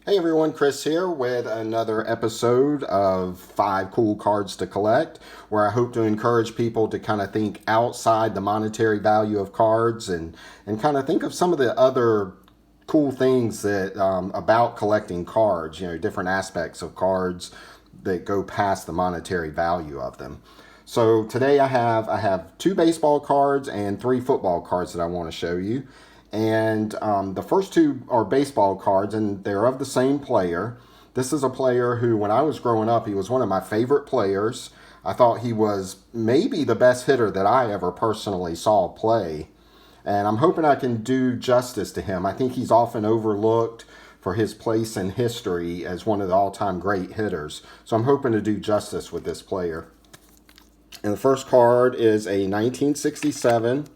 Hey everyone, Chris here with another episode of 5 Cool Cards to Collect, where I hope to encourage people to kind of think outside the monetary value of cards and kind of think of some of the other cool things that about collecting cards, different aspects of cards that go past the monetary value of them. So today I have 2 baseball cards and 3 football cards that I want to show you. And the first two are baseball cards, and they're of the same player. This is a player who, when I was growing up, he was one of my favorite players. I thought he was maybe the best hitter that I ever personally saw play. And I'm hoping I can do justice to him. I think he's often overlooked for his place in history as one of the all-time great hitters. So I'm hoping to do justice with this player. And the first card is a 1967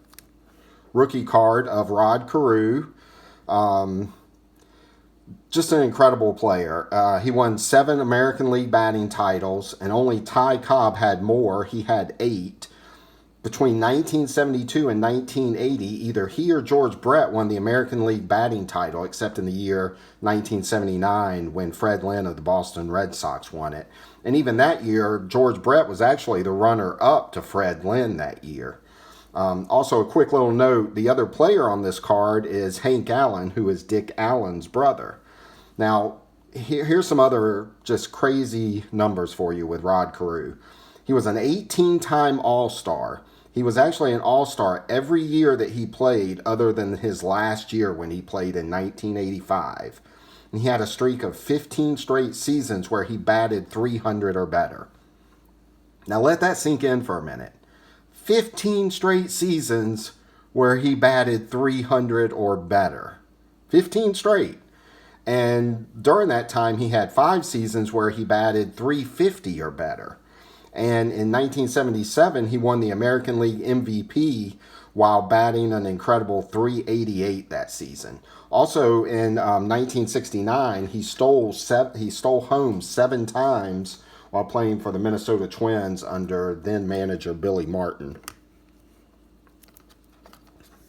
rookie card of Carew. Just an incredible player. He won 7 American League batting titles, and only Ty Cobb had more. He had 8. Between 1972 and 1980, either he or George Brett won the American League batting title, except in the year 1979 when Fred Lynn of the Boston Red Sox won it. And even that year, George Brett was actually the runner-up to Fred Lynn that year. Also, a quick little note, the other player on this card is Hank Allen, who is Dick Allen's brother. Now, here's some other just crazy numbers for you with Carew. He was an 18-time All-Star. He was actually an All-Star every year that he played other than his last year when he played in 1985. And he had a streak of 15 straight seasons where he batted 300 or better. Now let that sink in for a minute. 15 straight seasons where he batted 300 or better. 15 straight. And during that time, he had 5 seasons where he batted 350 or better. And in 1977, he won the American League MVP while batting an incredible 388 that season. Also, in 1969, he stole home 7 times while playing for the Minnesota Twins under then-manager Billy Martin.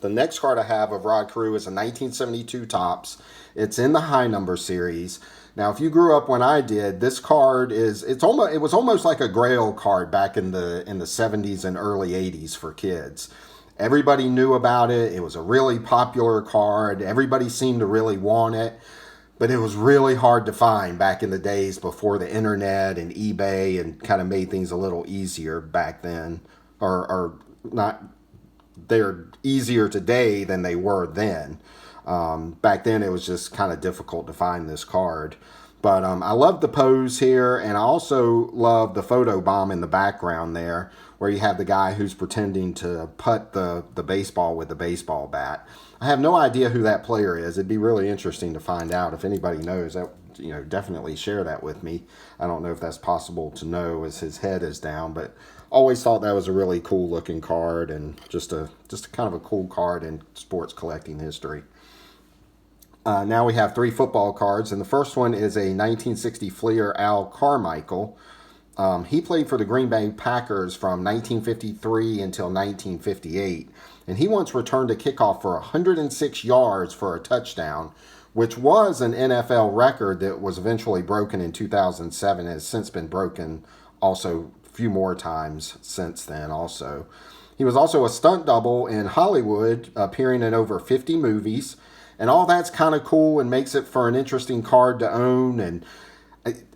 The next card I have of Carew is a 1972 Topps. It's in the high number series. Now, if you grew up when I did, this card it was almost like a Grail card back in the 70s and early 80s for kids. Everybody knew about it. It was a really popular card. Everybody seemed to really want it. But it was really hard to find back in the days before the internet and eBay and kind of made things a little easier back then. Or not, they're easier today than they were then. Back then it was just kind of difficult to find this card. But I love the pose here, and I also love the photo bomb in the background there, where you have the guy who's pretending to putt the baseball with the baseball bat. I have no idea who that player is. It'd be really interesting to find out. If anybody knows that, definitely share that with me. I don't know if that's possible to know as his head is down, but always thought that was a really cool looking card and just a kind of a cool card in sports collecting history. Now we have 3 football cards, and the first one is a 1960 Fleer Al Karmichael. He played for the Green Bay Packers from 1953 until 1958, and he once returned a kickoff for 106 yards for a touchdown, which was an NFL record that was eventually broken in 2007 and has since been broken also a few more times since then also. He was also a stunt double in Hollywood, appearing in over 50 movies. And all that's kind of cool and makes it for an interesting card to own. And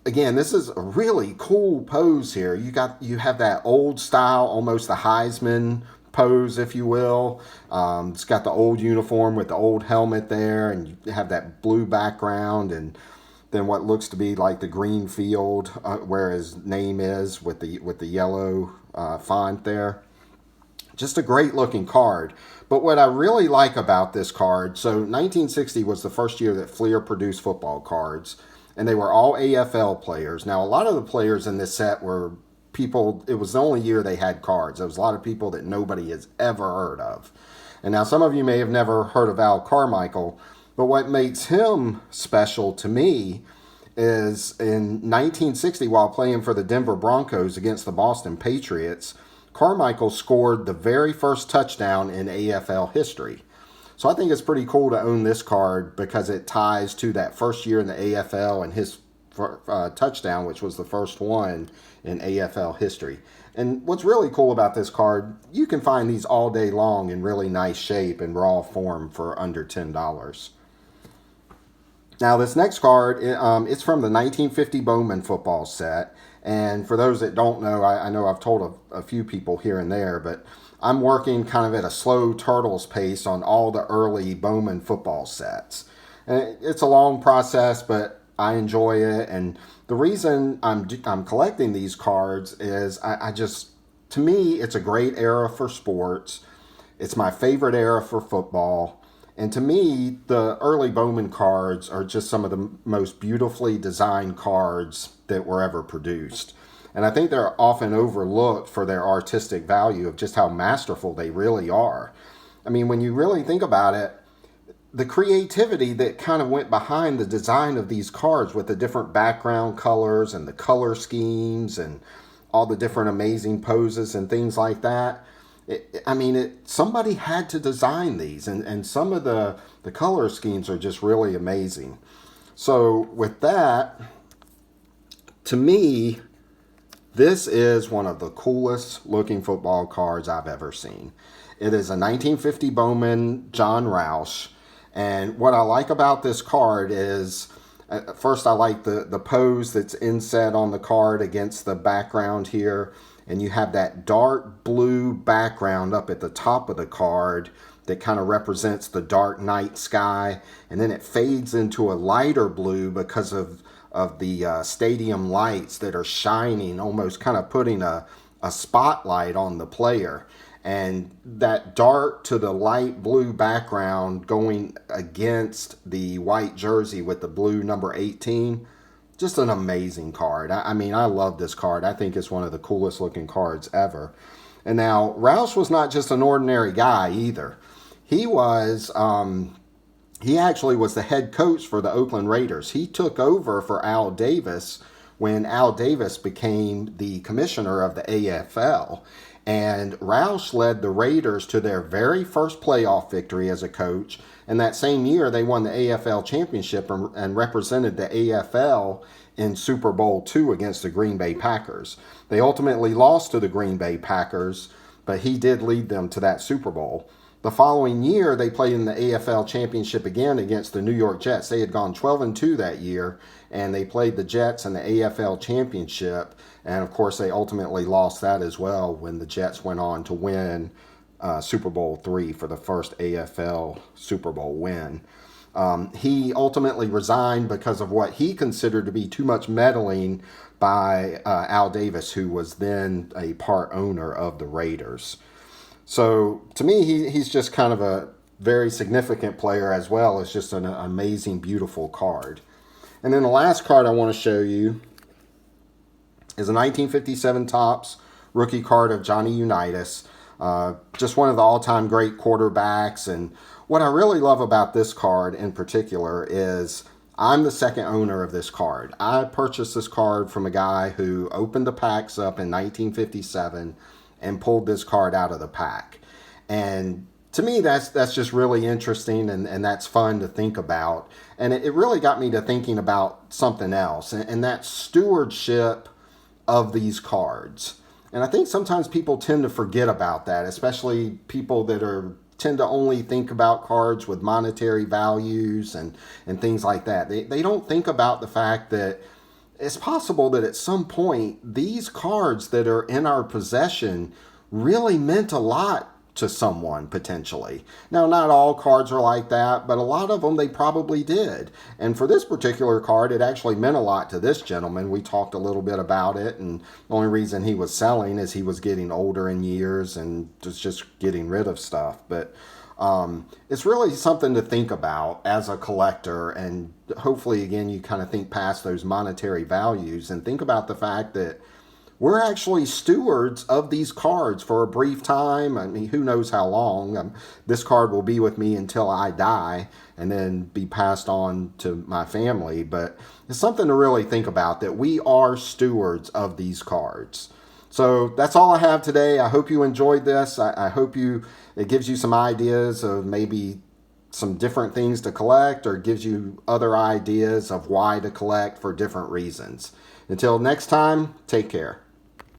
again, this is a really cool pose here. You have that old style, almost the Heisman pose, if you will. It's got the old uniform with the old helmet there, and you have that blue background, and then what looks to be like the green field where his name is with the yellow font there. Just a great looking card. But what I really like about this card, so 1960 was the first year that Fleer produced football cards, and they were all AFL players. Now, a lot of the players in this set were people, it was the only year they had cards. There was a lot of people that nobody has ever heard of. And now some of you may have never heard of Al Karmichael, but what makes him special to me is in 1960, while playing for the Denver Broncos against the Boston Patriots, Karmichael scored the very first touchdown in AFL history. So I think it's pretty cool to own this card because it ties to that first year in the AFL and his touchdown, which was the first one in AFL history. And what's really cool about this card, you can find these all day long in really nice shape and raw form for under $10. Now, this next card, it's from the 1950 Bowman football set. And for those that don't know, I know I've told a few people here and there, but I'm working kind of at a slow turtle's pace on all the early Bowman football sets. And it's a long process, but I enjoy it. And the reason I'm collecting these cards is I just, to me, it's a great era for sports. It's my favorite era for football. And to me, the early Bowman cards are just some of the most beautifully designed cards that were ever produced. And I think they're often overlooked for their artistic value of just how masterful they really are. I mean, when you really think about it, the creativity that kind of went behind the design of these cards with the different background colors and the color schemes and all the different amazing poses and things like that. Somebody had to design these, and some of the color schemes are just really amazing. So with that, to me, this is one of the coolest looking football cards I've ever seen. It is a 1950 Bowman John Roush, and what I like about this card is, first I like the pose that's inset on the card against the background here. And you have that dark blue background up at the top of the card that kind of represents the dark night sky. And then it fades into a lighter blue because of the stadium lights that are shining, almost kind of putting a spotlight on the player. And that dark to the light blue background going against the white jersey with the blue number 18. Just an amazing card. I love this card. I think it's one of the coolest looking cards ever. And now, Roush was not just an ordinary guy either. He actually was the head coach for the Oakland Raiders. He took over for Al Davis when Al Davis became the commissioner of the AFL. And Roush led the Raiders to their very first playoff victory as a coach. And that same year, they won the AFL championship and represented the AFL in Super Bowl II against the Green Bay Packers. They ultimately lost to the Green Bay Packers, but he did lead them to that Super Bowl. The following year, they played in the AFL championship again against the New York Jets. They had gone 12-2 that year, and they played the Jets in the AFL championship. And, of course, they ultimately lost that as well when the Jets went on to win Super Bowl III for the first AFL Super Bowl win. He ultimately resigned because of what he considered to be too much meddling by Al Davis, who was then a part owner of the Raiders. So to me, he's just kind of a very significant player as well as just an amazing, beautiful card. And then the last card I want to show you is a 1957 Topps rookie card of Johnny Unitas. Just one of the all-time great quarterbacks. And what I really love about this card in particular is I'm the second owner of this card. I purchased this card from a guy who opened the packs up in 1957 and pulled this card out of the pack. And to me, that's just really interesting and that's fun to think about. And it really got me to thinking about something else, and that's stewardship of these cards. And I think sometimes people tend to forget about that, especially people that tend to only think about cards with monetary values and things like that. They don't think about the fact that it's possible that at some point these cards that are in our possession really meant a lot to someone potentially. Now, not all cards are like that, but a lot of them they probably did. And for this particular card, it actually meant a lot to this gentleman. We talked a little bit about it, and the only reason he was selling is he was getting older in years and just getting rid of stuff. But it's really something to think about as a collector, and hopefully, again, you kind of think past those monetary values and think about the fact that we're actually stewards of these cards for a brief time. I mean, who knows how long. This card will be with me until I die and then be passed on to my family. But it's something to really think about, that we are stewards of these cards. So that's all I have today. I hope you enjoyed this. I hope it gives you some ideas of maybe some different things to collect or gives you other ideas of why to collect for different reasons. Until next time, take care.